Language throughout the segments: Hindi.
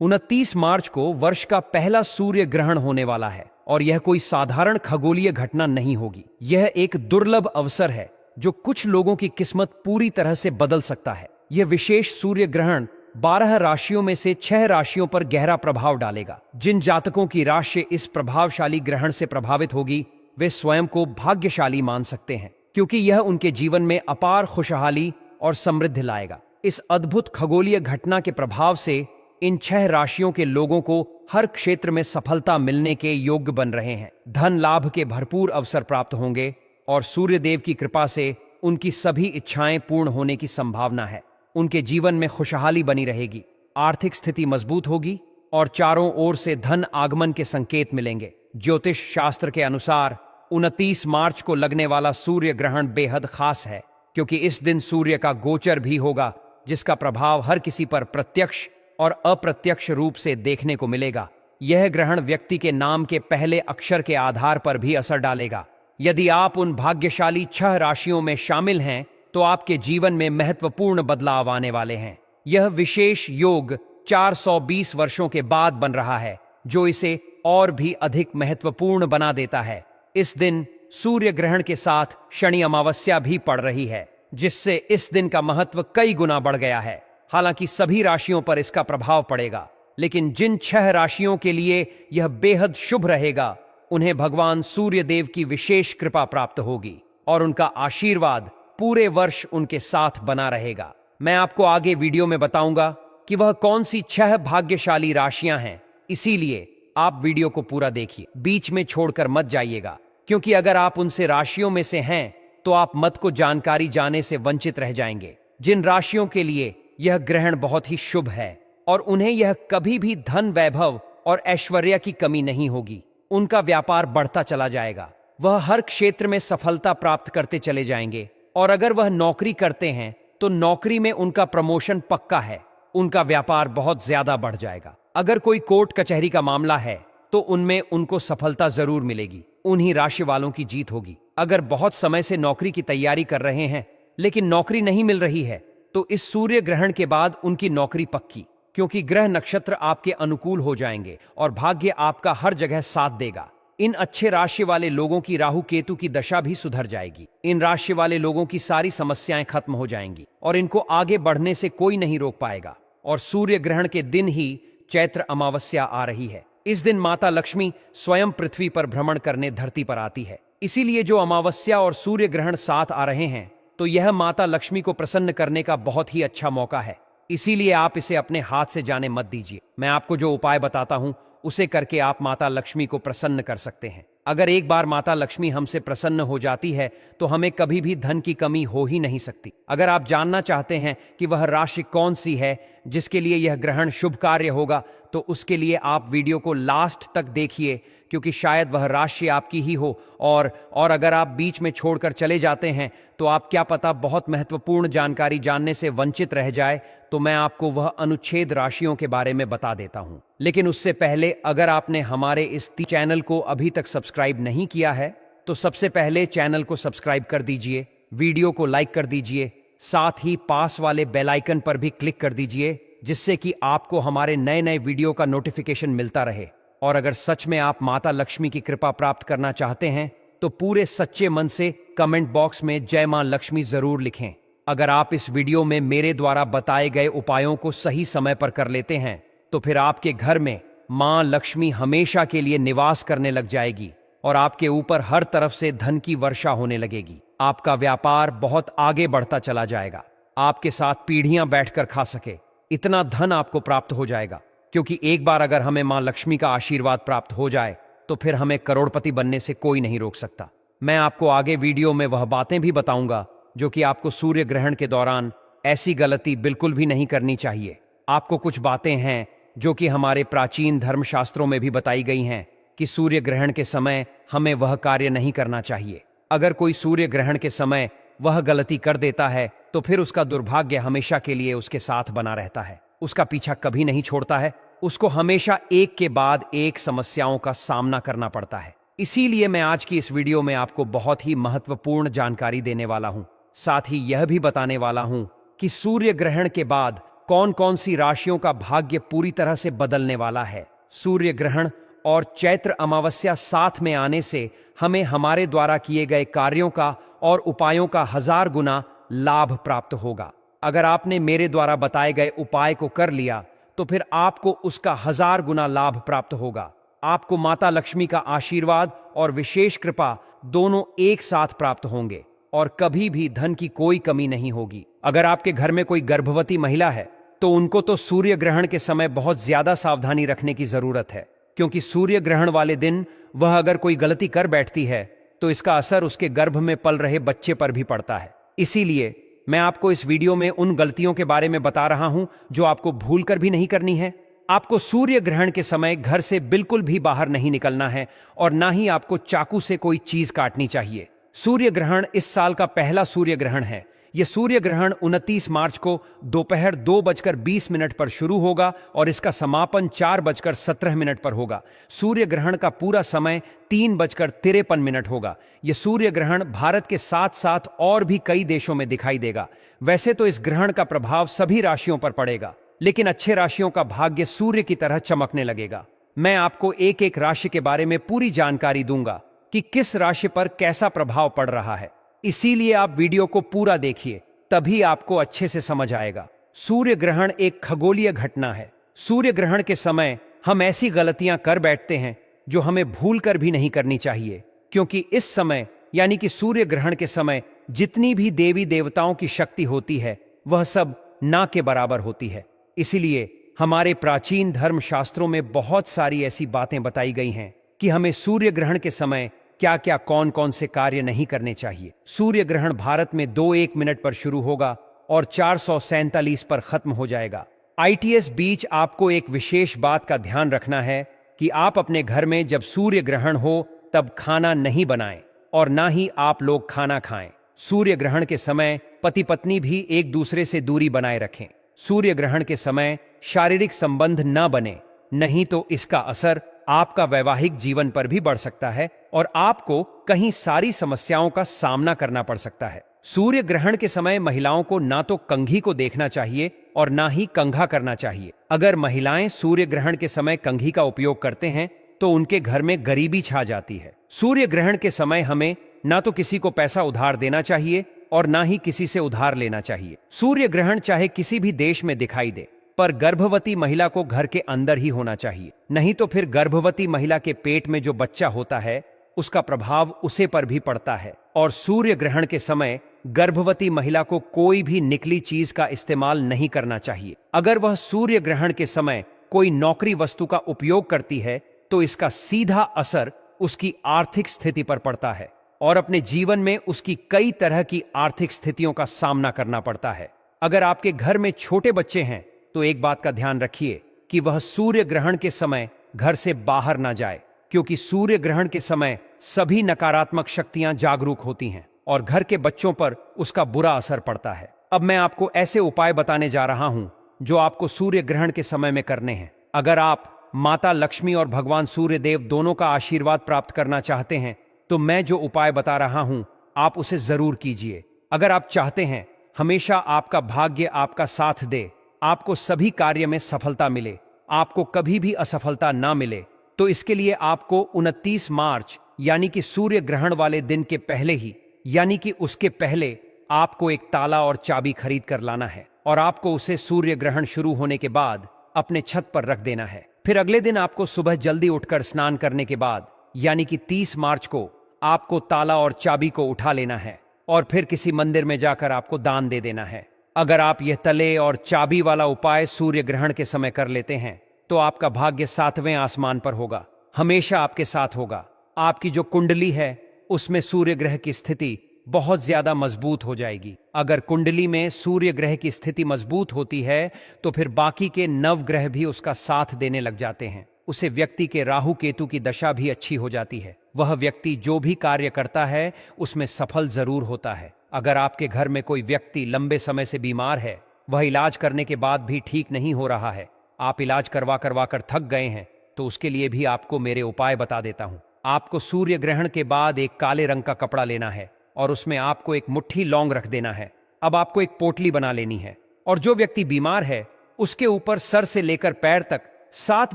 29 मार्च को वर्ष का पहला सूर्य ग्रहण होने वाला है और यह कोई साधारण खगोलीय घटना नहीं होगी। यह एक दुर्लभ अवसर है जो कुछ लोगों की किस्मत पूरी तरह से बदल सकता है। यह विशेष सूर्य ग्रहण 12 राशियों में से 6 राशियों पर गहरा प्रभाव डालेगा। जिन जातकों की राशि इस प्रभावशाली ग्रहण से प्रभावित होगी वे स्वयं को भाग्यशाली मान सकते हैं, क्योंकि यह उनके जीवन में अपार खुशहाली और समृद्धि लाएगा। इस अद्भुत खगोलीय घटना के प्रभाव से इन 6 राशियों के लोगों को हर क्षेत्र में सफलता मिलने के योग्य बन रहे हैं। धन लाभ के भरपूर अवसर प्राप्त होंगे और सूर्यदेव की कृपा से उनकी सभी इच्छाएं पूर्ण होने की संभावना है। उनके जीवन में खुशहाली बनी रहेगी, आर्थिक स्थिति मजबूत होगी और चारों ओर से धन आगमन के संकेत मिलेंगे। ज्योतिष शास्त्र के अनुसार 29 मार्च को लगने वाला सूर्य ग्रहण बेहद खास है, क्योंकि इस दिन सूर्य का गोचर भी होगा, जिसका प्रभाव हर किसी पर प्रत्यक्ष और अप्रत्यक्ष रूप से देखने को मिलेगा। यह ग्रहण व्यक्ति के नाम के पहले अक्षर के आधार पर भी असर डालेगा। यदि आप उन भाग्यशाली 6 राशियों में शामिल हैं तो आपके जीवन में महत्वपूर्ण बदलाव आने वाले हैं। यह विशेष योग 420 वर्षों के बाद बन रहा है, जो इसे और भी अधिक महत्वपूर्ण बना देता है। इस दिन सूर्य ग्रहण के साथ शनि अमावस्या भी पड़ रही है, जिससे इस दिन का महत्व कई गुना बढ़ गया है। हालांकि सभी राशियों पर इसका प्रभाव पड़ेगा, लेकिन जिन 6 राशियों के लिए यह बेहद शुभ रहेगा उन्हें भगवान सूर्यदेव की विशेष कृपा प्राप्त होगी और उनका आशीर्वाद पूरे वर्ष उनके साथ बना रहेगा। मैं आपको आगे वीडियो में बताऊंगा कि वह कौन सी 6 भाग्यशाली राशियां हैं, इसीलिए आप वीडियो को पूरा देखिए, बीच में छोड़कर मत जाइएगा, क्योंकि अगर आप उनसे राशियों में से हैं तो आप मत को जानकारी जाने से वंचित रह जाएंगे। जिन राशियों के लिए यह ग्रहण बहुत ही शुभ है और उन्हें यह कभी भी धन वैभव और ऐश्वर्य की कमी नहीं होगी, उनका व्यापार बढ़ता चला जाएगा, वह हर क्षेत्र में सफलता प्राप्त करते चले जाएंगे और अगर वह नौकरी करते हैं तो नौकरी में उनका प्रमोशन पक्का है, उनका व्यापार बहुत ज्यादा बढ़ जाएगा। अगर कोई कोर्ट कचहरी का मामला है तो उनमें उनको सफलता जरूर मिलेगी, उन्हीं राशि वालों की जीत होगी। अगर बहुत समय से नौकरी की तैयारी कर रहे हैं लेकिन नौकरी नहीं मिल रही है तो इस सूर्य ग्रहण के बाद उनकी नौकरी पक्की, क्योंकि ग्रह नक्षत्र आपके अनुकूल हो जाएंगे और भाग्य आपका हर जगह साथ देगा। इन अच्छे राशि वाले लोगों की राहु केतु की दशा भी सुधर जाएगी। इन राशि वाले लोगों की सारी समस्याएं खत्म हो जाएंगी और इनको आगे बढ़ने से कोई नहीं रोक पाएगा। और सूर्य ग्रहण के दिन ही चैत्र अमावस्या आ रही है। इस दिन माता लक्ष्मी स्वयं पृथ्वी पर भ्रमण करने धरती पर आती है। इसीलिए जो अमावस्या और सूर्य ग्रहण साथ आ रहे हैं तो यह माता लक्ष्मी को प्रसन्न करने का बहुत ही अच्छा मौका है। इसीलिए आप इसे अपने हाथ से जाने मत दीजिए। मैं आपको जो उपाय बताता हूं उसे करके आप माता लक्ष्मी को प्रसन्न कर सकते हैं। अगर एक बार माता लक्ष्मी हमसे प्रसन्न हो जाती है तो हमें कभी भी धन की कमी हो ही नहीं सकती। अगर आप जानना चाहते हैं कि वह राशि कौन सी है जिसके लिए यह ग्रहण शुभ कार्य होगा तो उसके लिए आप वीडियो को लास्ट तक देखिए, क्योंकि शायद वह राशि आपकी ही हो और अगर आप बीच में छोड़कर चले जाते हैं तो आप क्या पता बहुत महत्वपूर्ण जानकारी जानने से वंचित रह जाए। तो मैं आपको वह अनुच्छेद राशियों के बारे में बता देता हूं, लेकिन उससे पहले अगर आपने हमारे इस चैनल को अभी तक सब्सक्राइब नहीं किया है तो सबसे पहले चैनल को सब्सक्राइब कर दीजिए, वीडियो को लाइक कर दीजिए, साथ ही पास वाले बेल आइकन पर भी क्लिक कर दीजिए, जिससे कि आपको हमारे नए नए वीडियो का नोटिफिकेशन मिलता रहे। और अगर सच में आप माता लक्ष्मी की कृपा प्राप्त करना चाहते हैं तो पूरे सच्चे मन से कमेंट बॉक्स में जय मां लक्ष्मी जरूर लिखें। अगर आप इस वीडियो में मेरे द्वारा बताए गए उपायों को सही समय पर कर लेते हैं तो फिर आपके घर में मां लक्ष्मी हमेशा के लिए निवास करने लग जाएगी और आपके ऊपर हर तरफ से धन की वर्षा होने लगेगी। आपका व्यापार बहुत आगे बढ़ता चला जाएगा, आपके साथ पीढ़ियां बैठकर खा सके इतना धन आपको प्राप्त हो जाएगा। क्योंकि एक बार अगर हमें मां लक्ष्मी का आशीर्वाद प्राप्त हो जाए तो फिर हमें करोड़पति बनने से कोई नहीं रोक सकता। मैं आपको आगे वीडियो में वह बातें भी बताऊंगा जो कि आपको सूर्य ग्रहण के दौरान ऐसी गलती बिल्कुल भी नहीं करनी चाहिए। आपको कुछ बातें हैं जो कि हमारे प्राचीन धर्मशास्त्रों में भी बताई गई हैं कि सूर्य ग्रहण के समय हमें वह कार्य नहीं करना चाहिए। अगर कोई सूर्य ग्रहण के समय वह गलती कर देता है तो फिर उसका दुर्भाग्य हमेशा के लिए उसके साथ बना रहता है, उसका पीछा कभी नहीं छोड़ता है, उसको हमेशा एक के बाद एक समस्याओं का सामना करना पड़ता है। इसीलिए मैं आज की इस वीडियो में आपको बहुत ही महत्वपूर्ण जानकारी देने वाला हूं, साथ ही यह भी बताने वाला हूं कि सूर्य ग्रहण के बाद कौन कौन सी राशियों का भाग्य पूरी तरह से बदलने वाला है। सूर्य ग्रहण और चैत्र अमावस्या साथ में आने से हमें हमारे द्वारा किए गए कार्यों का और उपायों का 1000 गुना लाभ प्राप्त होगा। अगर आपने मेरे द्वारा बताए गए उपाय को कर लिया तो फिर आपको उसका 1000 गुना लाभ प्राप्त होगा। आपको माता लक्ष्मी का आशीर्वाद और विशेष कृपा दोनों एक साथ प्राप्त होंगे और कभी भी धन की कोई कमी नहीं होगी। अगर आपके घर में कोई गर्भवती महिला है तो उनको तो सूर्य ग्रहण के समय बहुत ज्यादा सावधानी रखने की जरूरत है, क्योंकि सूर्य ग्रहण वाले दिन वह अगर कोई गलती कर बैठती है तो इसका असर उसके गर्भ में पल रहे बच्चे पर भी पड़ता है। इसीलिए मैं आपको इस वीडियो में उन गलतियों के बारे में बता रहा हूं जो आपको भूलकर भी नहीं करनी है। आपको सूर्य ग्रहण के समय घर से बिल्कुल भी बाहर नहीं निकलना है और ना ही आपको चाकू से कोई चीज काटनी चाहिए। सूर्य ग्रहण इस साल का पहला सूर्य ग्रहण है। यह सूर्य ग्रहण 29 मार्च को दोपहर 2:20 पर शुरू होगा और इसका समापन 4:17 पर होगा। सूर्य ग्रहण का पूरा समय 3:53 होगा। यह सूर्य ग्रहण भारत के साथ साथ और भी कई देशों में दिखाई देगा। वैसे तो इस ग्रहण का प्रभाव सभी राशियों पर पड़ेगा, लेकिन अच्छे राशियों का भाग्य सूर्य की तरह चमकने लगेगा। मैं आपको एक एक राशि के बारे में पूरी जानकारी दूंगा कि किस राशि पर कैसा प्रभाव पड़ रहा है। इसीलिए आप वीडियो को पूरा देखिए, तभी आपको अच्छे से समझ आएगा। सूर्य ग्रहण एक खगोलीय घटना है। सूर्य ग्रहण के समय हम ऐसी गलतियां कर बैठते हैं जो हमें भूलकर भी नहीं करनी चाहिए, क्योंकि इस समय यानी कि सूर्य ग्रहण के समय जितनी भी देवी देवताओं की शक्ति होती है वह सब ना के बराबर होती है। इसीलिए हमारे प्राचीन धर्म शास्त्रों में बहुत सारी ऐसी बातें बताई गई हैं कि हमें सूर्य ग्रहण के समय क्या क्या कौन कौन से कार्य नहीं करने चाहिए। सूर्य ग्रहण भारत में 2:01 पर शुरू होगा और 447 पर खत्म हो जाएगा। ITS बीच आपको एक विशेष बात का ध्यान रखना है कि आप अपने घर में जब सूर्य ग्रहण हो तब खाना नहीं बनाएं और ना ही आप लोग खाना खाएं। सूर्य ग्रहण के समय पति पत्नी भी एक दूसरे से दूरी बनाए रखें। सूर्य ग्रहण के समय शारीरिक संबंध न बने, नहीं तो इसका असर आपका वैवाहिक जीवन पर भी बढ़ सकता है और आपको कहीं सारी समस्याओं का सामना करना पड़ सकता है। सूर्य ग्रहण के समय महिलाओं को ना तो कंघी को देखना चाहिए और ना ही कंघा करना चाहिए। अगर महिलाएं सूर्य ग्रहण के समय कंघी का उपयोग करते हैं तो उनके घर में गरीबी छा जाती है। सूर्य ग्रहण के समय हमें ना तो किसी को पैसा उधार देना चाहिए और ना ही किसी से उधार लेना चाहिए। सूर्य ग्रहण चाहे किसी भी देश में दिखाई दे, पर गर्भवती महिला को घर के अंदर ही होना चाहिए, नहीं तो फिर गर्भवती महिला के पेट में जो बच्चा होता है उसका प्रभाव उसे पर भी पड़ता है। और सूर्य ग्रहण के समय गर्भवती महिला को कोई भी निकली चीज का इस्तेमाल नहीं करना चाहिए। अगर वह सूर्य ग्रहण के समय कोई नौकरी वस्तु का उपयोग करती है तो इसका सीधा असर उसकी आर्थिक स्थिति पर पड़ता है और अपने जीवन में उसकी कई तरह की आर्थिक स्थितियों का सामना करना पड़ता है। अगर आपके घर में छोटे बच्चे हैं तो एक बात का ध्यान रखिए कि वह सूर्य ग्रहण के समय घर से बाहर ना जाए, क्योंकि सूर्य ग्रहण के समय सभी नकारात्मक शक्तियां जागरूक होती हैं और घर के बच्चों पर उसका बुरा असर पड़ता है। अब मैं आपको ऐसे उपाय बताने जा रहा हूं जो आपको सूर्य ग्रहण के समय में करने हैं। अगर आप माता लक्ष्मी और भगवान सूर्य देव दोनों का आशीर्वाद प्राप्त करना चाहते हैं तो मैं जो उपाय बता रहा हूं आप उसे जरूर कीजिए। अगर आप चाहते हैं हमेशा आपका भाग्य आपका साथ दे, आपको सभी कार्य में सफलता मिले, आपको कभी भी असफलता ना मिले, तो इसके लिए आपको 29 मार्च यानी कि सूर्य ग्रहण वाले दिन के पहले ही यानी कि उसके पहले आपको एक ताला और चाबी खरीद कर लाना है और आपको उसे सूर्य ग्रहण शुरू होने के बाद अपने छत पर रख देना है। फिर अगले दिन आपको सुबह जल्दी उठकर स्नान करने के बाद यानी कि 30 मार्च को आपको ताला और चाबी को उठा लेना है और फिर किसी मंदिर में जाकर आपको दान दे देना है। अगर आप यह तले और चाबी वाला उपाय सूर्य ग्रहण के समय कर लेते हैं तो आपका भाग्य 7वें आसमान पर होगा, हमेशा आपके साथ होगा। आपकी जो कुंडली है उसमें सूर्य ग्रह की स्थिति बहुत ज्यादा मजबूत हो जाएगी। अगर कुंडली में सूर्य ग्रह की स्थिति मजबूत होती है तो फिर बाकी के नवग्रह भी उसका साथ देने लग जाते हैं। उसे व्यक्ति के राहु केतु की दशा भी अच्छी हो जाती है। वह व्यक्ति जो भी कार्य करता है उसमें सफल जरूर होता है। अगर आपके घर में कोई व्यक्ति लंबे समय से बीमार है, वह इलाज करने के बाद भी ठीक नहीं हो रहा है, आप इलाज करवा कर थक गए हैं, तो उसके लिए भी आपको मेरे उपाय बता देता हूं। आपको सूर्य ग्रहण के बाद एक काले रंग का कपड़ा लेना है और उसमें आपको एक मुट्ठी लौंग रख देना है। अब आपको एक पोटली बना लेनी है और जो व्यक्ति बीमार है उसके ऊपर सर से लेकर पैर तक 7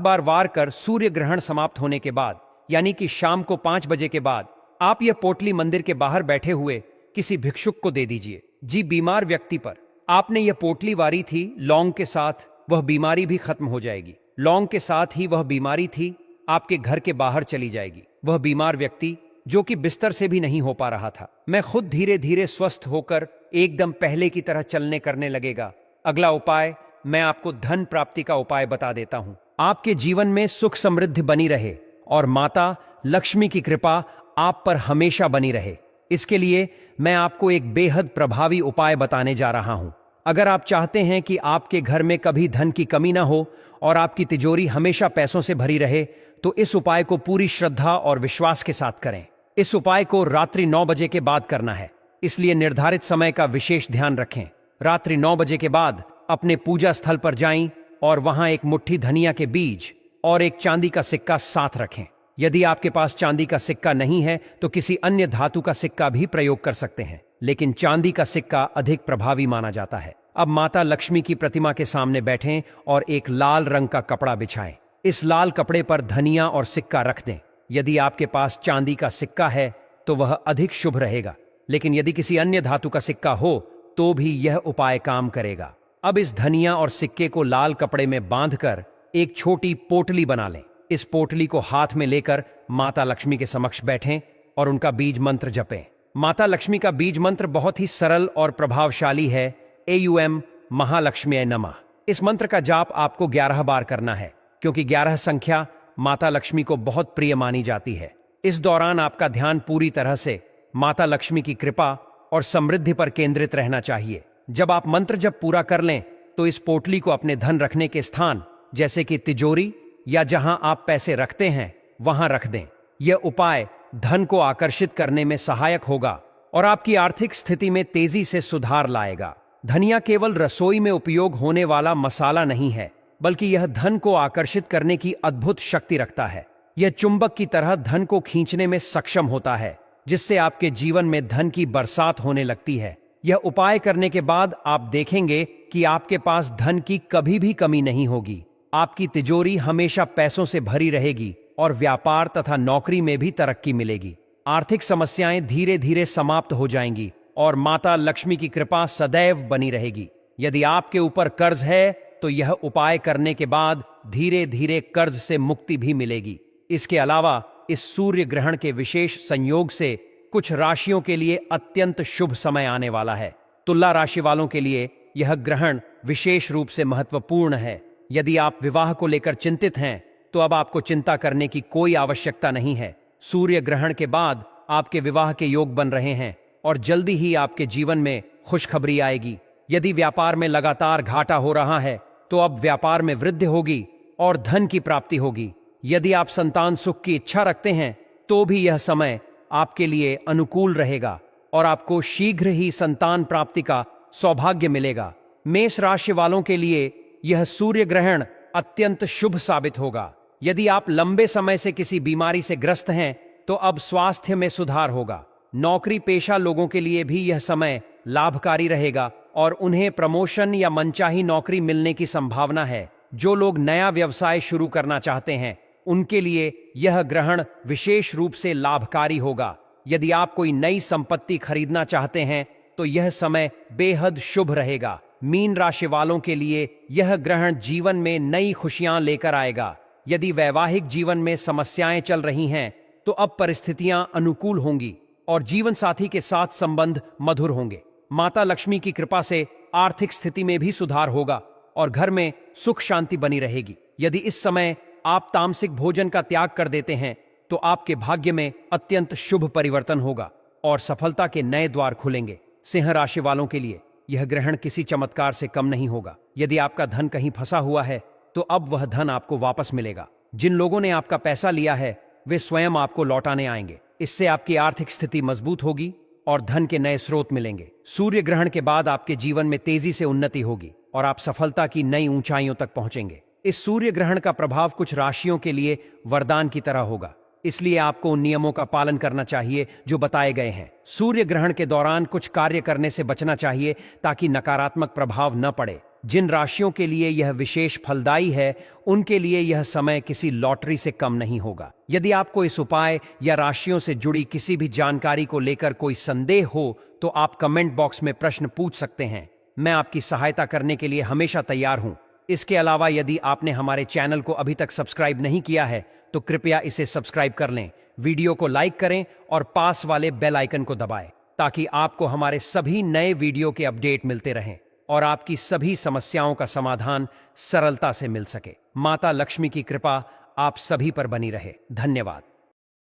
बार वार कर सूर्य ग्रहण समाप्त होने के बाद, यानी कि शाम को 5 बजे के बाद, आप यह पोटली मंदिर के बाहर बैठे हुए किसी भिक्षुक को दे दीजिए। जी, बीमार व्यक्ति पर आपने यह पोटली वारी थी लौंग के साथ, वह बीमारी भी खत्म हो जाएगी। लौंग के साथ ही वह बीमारी थी आपके घर के बाहर चली जाएगी। वह बीमार व्यक्ति जो कि बिस्तर से भी नहीं हो पा रहा था, मैं खुद धीरे धीरे स्वस्थ होकर एकदम पहले की तरह चलने करने लगेगा। अगला उपाय मैं आपको धन प्राप्ति का उपाय बता देता हूं। आपके जीवन में सुख समृद्धि बनी रहे और माता लक्ष्मी की कृपा आप पर हमेशा बनी रहे, इसके लिए मैं आपको एक बेहद प्रभावी उपाय बताने जा रहा हूं। अगर आप चाहते हैं कि आपके घर में कभी धन की कमी ना हो और आपकी तिजोरी हमेशा पैसों से भरी रहे, तो इस उपाय को पूरी श्रद्धा और विश्वास के साथ करें। इस उपाय को रात्रि 9 बजे के बाद करना है, इसलिए निर्धारित समय का विशेष ध्यान रखें। रात्रि 9 बजे के बाद अपने पूजा स्थल पर जाएं और वहां एक मुट्ठी धनिया के बीज और एक चांदी का सिक्का साथ रखें। यदि आपके पास चांदी का सिक्का नहीं है तो किसी अन्य धातु का सिक्का भी प्रयोग कर सकते हैं, लेकिन चांदी का सिक्का अधिक प्रभावी माना जाता है। अब माता लक्ष्मी की प्रतिमा के सामने बैठें और एक लाल रंग का कपड़ा बिछाएं। इस लाल कपड़े पर धनिया और सिक्का रख दें। यदि आपके पास चांदी का सिक्का है तो वह अधिक शुभ रहेगा, लेकिन यदि किसी अन्य धातु का सिक्का हो तो भी यह उपाय काम करेगा। अब इस धनिया और सिक्के को लाल कपड़े में बांधकर एक छोटी पोटली बना लें। इस पोटली को हाथ में लेकर माता लक्ष्मी के समक्ष बैठें और उनका बीज मंत्र जपें। माता लक्ष्मी का बीज मंत्र बहुत ही सरल और प्रभावशाली है। AUM महालक्ष्मी नमः। इस मंत्र का जाप आपको 11 बार करना है, क्योंकि 11 संख्या माता लक्ष्मी को बहुत प्रिय मानी जाती है। इस दौरान आपका ध्यान पूरी तरह से माता लक्ष्मी की कृपा और समृद्धि पर केंद्रित रहना चाहिए। जब आप मंत्र जप पूरा कर लें तो इस पोटली को अपने धन रखने के स्थान, जैसे कि तिजोरी या जहां आप पैसे रखते हैं, वहां रख दें। यह उपाय धन को आकर्षित करने में सहायक होगा और आपकी आर्थिक स्थिति में तेजी से सुधार लाएगा। धनिया केवल रसोई में उपयोग होने वाला मसाला नहीं है, बल्कि यह धन को आकर्षित करने की अद्भुत शक्ति रखता है। यह चुंबक की तरह धन को खींचने में सक्षम होता है, जिससे आपके जीवन में धन की बरसात होने लगती है। यह उपाय करने के बाद आप देखेंगे कि आपके पास धन की कभी भी कमी नहीं होगी। आपकी तिजोरी हमेशा पैसों से भरी रहेगी और व्यापार तथा नौकरी में भी तरक्की मिलेगी। आर्थिक समस्याएं धीरे धीरे समाप्त हो जाएंगी और माता लक्ष्मी की कृपा सदैव बनी रहेगी। यदि आपके ऊपर कर्ज है तो यह उपाय करने के बाद धीरे धीरे कर्ज से मुक्ति भी मिलेगी। इसके अलावा इस सूर्य ग्रहण के विशेष संयोग से कुछ राशियों के लिए अत्यंत शुभ समय आने वाला है। तुला राशि वालों के लिए यह ग्रहण विशेष रूप से महत्वपूर्ण है। यदि आप विवाह को लेकर चिंतित हैं तो अब आपको चिंता करने की कोई आवश्यकता नहीं है। सूर्य ग्रहण के बाद आपके विवाह के योग बन रहे हैं और जल्दी ही आपके जीवन में खुशखबरी आएगी। यदि व्यापार में लगातार घाटा हो रहा है तो अब व्यापार में वृद्धि होगी और धन की प्राप्ति होगी। यदि आप संतान सुख की इच्छा रखते हैं तो भी यह समय आपके लिए अनुकूल रहेगा और आपको शीघ्र ही संतान प्राप्ति का सौभाग्य मिलेगा। मेष राशि वालों के लिए यह सूर्य ग्रहण अत्यंत शुभ साबित होगा। यदि आप लंबे समय से किसी बीमारी से ग्रस्त हैं तो अब स्वास्थ्य में सुधार होगा। नौकरी पेशा लोगों के लिए भी यह समय लाभकारी रहेगा और उन्हें प्रमोशन या मनचाही नौकरी मिलने की संभावना है। जो लोग नया व्यवसाय शुरू करना चाहते हैं उनके लिए यह ग्रहण विशेष रूप से लाभकारी होगा। यदि आप कोई नई संपत्ति खरीदना चाहते हैं तो यह समय बेहद शुभ रहेगा। मीन राशि वालों के लिए यह ग्रहण जीवन में नई खुशियां लेकर आएगा। यदि वैवाहिक जीवन में समस्याएं चल रही हैं तो अब परिस्थितियां अनुकूल होंगी और जीवन साथी के साथ संबंध मधुर होंगे। माता लक्ष्मी की कृपा से आर्थिक स्थिति में भी सुधार होगा और घर में सुख शांति बनी रहेगी। यदि इस समय आप तामसिक भोजन का त्याग कर देते हैं तो आपके भाग्य में अत्यंत शुभ परिवर्तन होगा और सफलता के नए द्वार खुलेंगे। सिंह राशि वालों के लिए यह ग्रहण किसी चमत्कार से कम नहीं होगा। यदि आपका धन कहीं फंसा हुआ है तो अब वह धन आपको वापस मिलेगा। जिन लोगों ने आपका पैसा लिया है वे स्वयं आपको लौटाने आएंगे। इससे आपकी आर्थिक स्थिति मजबूत होगी और धन के नए स्रोत मिलेंगे। सूर्य ग्रहण के बाद आपके जीवन में तेजी से उन्नति होगी और आप सफलता की नई ऊंचाइयों तक पहुंचेंगे। इस सूर्य ग्रहण का प्रभाव कुछ राशियों के लिए वरदान की तरह होगा, इसलिए आपको उन नियमों का पालन करना चाहिए जो बताए गए हैं। सूर्य ग्रहण के दौरान कुछ कार्य करने से बचना चाहिए ताकि नकारात्मक प्रभाव न पड़े। जिन राशियों के लिए यह विशेष फलदायी है, उनके लिए यह समय किसी लॉटरी से कम नहीं होगा। यदि आपको इस उपाय या राशियों से जुड़ी किसी भी जानकारी को लेकर कोई संदेह हो, तो आप कमेंट बॉक्स में प्रश्न पूछ सकते हैं। मैं आपकी सहायता करने के लिए हमेशा तैयार हूं। इसके अलावा यदि आपने हमारे चैनल को अभी तक सब्सक्राइब नहीं किया है, तो कृपया इसे सब्सक्राइब कर लें, वीडियो को लाइक करें और पास वाले बेल आइकन को दबाएं, ताकि आपको हमारे सभी नए वीडियो के अपडेट मिलते रहें और आपकी सभी समस्याओं का समाधान सरलता से मिल सके। माता लक्ष्मी की कृपा आप सभी पर बनी रहे। धन्यवाद।